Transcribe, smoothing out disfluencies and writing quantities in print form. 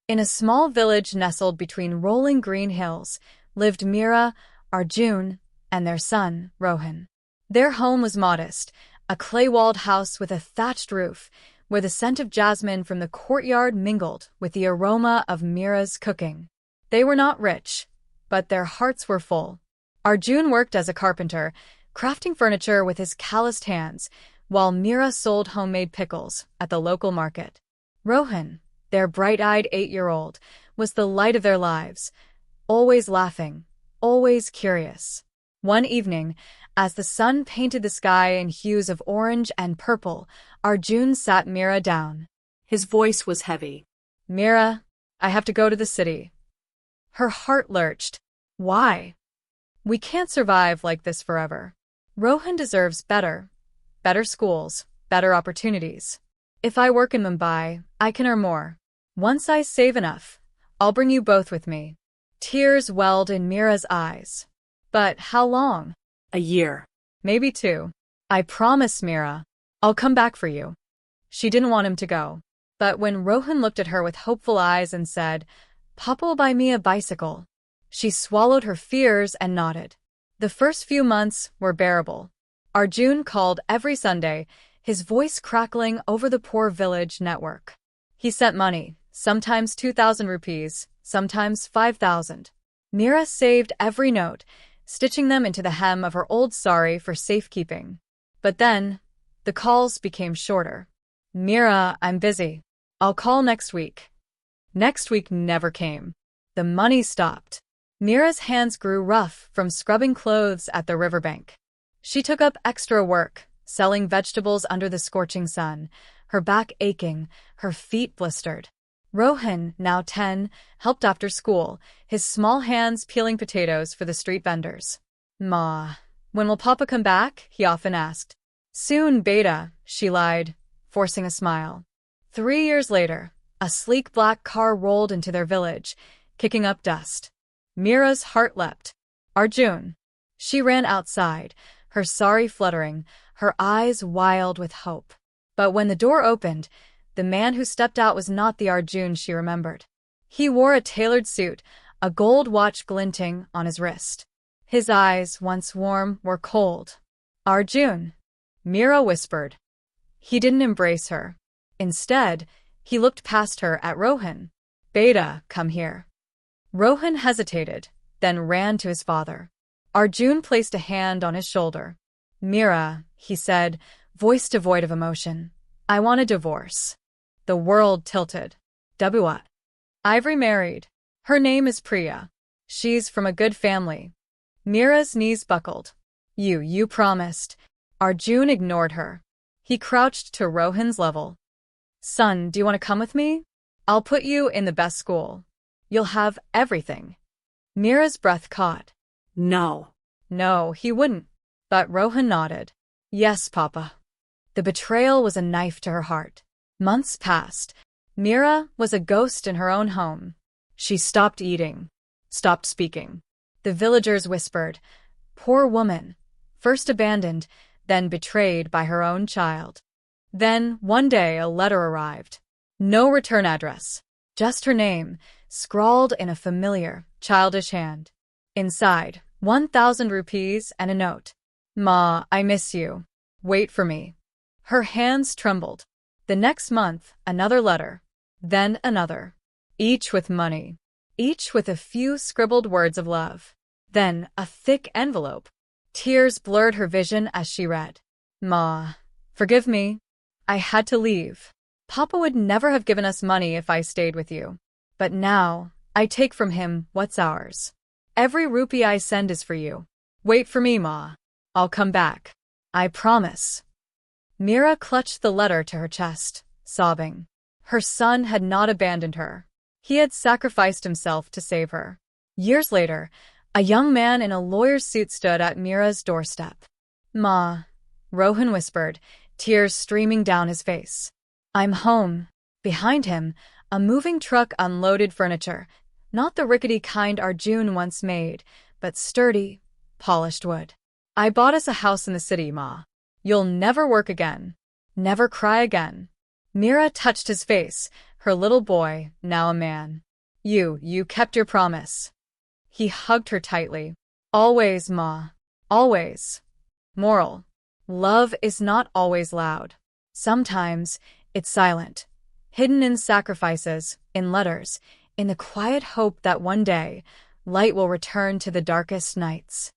In a small village nestled between rolling green hills lived Mira, Arjun, and their son, Rohan. Their home was modest, a clay-walled house with a thatched roof, where the scent of jasmine from the courtyard mingled with the aroma of Mira's cooking. They were not rich, but their hearts were full. Arjun worked as a carpenter, crafting furniture with his calloused hands, while Mira sold homemade pickles at the local market. Rohan, their bright-eyed 8-year-old, was the light of their lives, always laughing, always curious. One evening, as the sun painted the sky in hues of orange and purple, Arjun sat Mira down. His voice was heavy. "Mira, I have to go to the city." Her heart lurched. Why? We can't survive like this forever. Rohan deserves better. Better schools, better opportunities. If I work in Mumbai, I can earn more. Once I save enough, I'll bring you both with me. Tears welled in Mira's eyes. But how long? A year. Maybe 2. I promise, Mira. I'll come back for you. She didn't want him to go. But when Rohan looked at her with hopeful eyes and said, "Papa will buy me a bicycle," she swallowed her fears and nodded. The first few months were bearable. Arjun called every Sunday, his voice crackling over the poor village network. He sent money, sometimes 2,000 rupees, sometimes 5,000. Mira saved every note, stitching them into the hem of her old sari for safekeeping. But then, the calls became shorter. "Mira, I'm busy. I'll call next week." Next week never came. The money stopped. Mira's hands grew rough from scrubbing clothes at the riverbank. She took up extra work, selling vegetables under the scorching sun, her back aching, her feet blistered. Rohan, now 10, helped after school, his small hands peeling potatoes for the street vendors. "Ma, when will Papa come back?" he often asked. "Soon, beta," she lied, forcing a smile. 3 years later, a sleek black car rolled into their village, kicking up dust. Mira's heart leapt. "Arjun." She ran outside, her sari fluttering, her eyes wild with hope. But when the door opened, the man who stepped out was not the Arjun she remembered. He wore a tailored suit, a gold watch glinting on his wrist. His eyes, once warm, were cold. "Arjun," Mira whispered. He didn't embrace her. Instead, he looked past her at Rohan. "Beta, come here." Rohan hesitated, then ran to his father. Arjun placed a hand on his shoulder. "Mira," he said, voice devoid of emotion, "I want a divorce." The world tilted. What? "I've remarried. Her name is Priya. She's from a good family." Mira's knees buckled. You promised." Arjun ignored her. He crouched to Rohan's level. "Son, do you want to come with me? I'll put you in the best school. You'll have everything." Mira's breath caught. No. No, he wouldn't. But Rohan nodded. "Yes, Papa." The betrayal was a knife to her heart. Months passed. Mira was a ghost in her own home. She stopped eating, stopped speaking. The villagers whispered, "Poor woman, first abandoned, then betrayed by her own child." Then, one day, a letter arrived. No return address, just her name, scrawled in a familiar, childish hand. Inside, 1,000 rupees and a note. "Ma, I miss you. Wait for me." Her hands trembled. The next month, another letter. Then another. Each with money. Each with a few scribbled words of love. Then a thick envelope. Tears blurred her vision as she read. "Ma, forgive me. I had to leave. Papa would never have given us money if I stayed with you. But now, I take from him what's ours. Every rupee I send is for you. Wait for me, Ma. I'll come back. I promise." Mira clutched the letter to her chest, sobbing. Her son had not abandoned her. He had sacrificed himself to save her. Years later, a young man in a lawyer's suit stood at Mira's doorstep. "Ma," Rohan whispered, tears streaming down his face. "I'm home." Behind him, a moving truck unloaded furniture, not the rickety kind Arjun once made, but sturdy, polished wood. "I bought us a house in the city, Ma. You'll never work again. Never cry again." Mira touched his face, Her little boy, now a man. You kept your promise. He hugged her tightly. Always, Ma. Always. Moral. Love is not always loud. Sometimes it's silent, hidden in sacrifices, in letters, in the quiet hope that one day light will return to the darkest nights.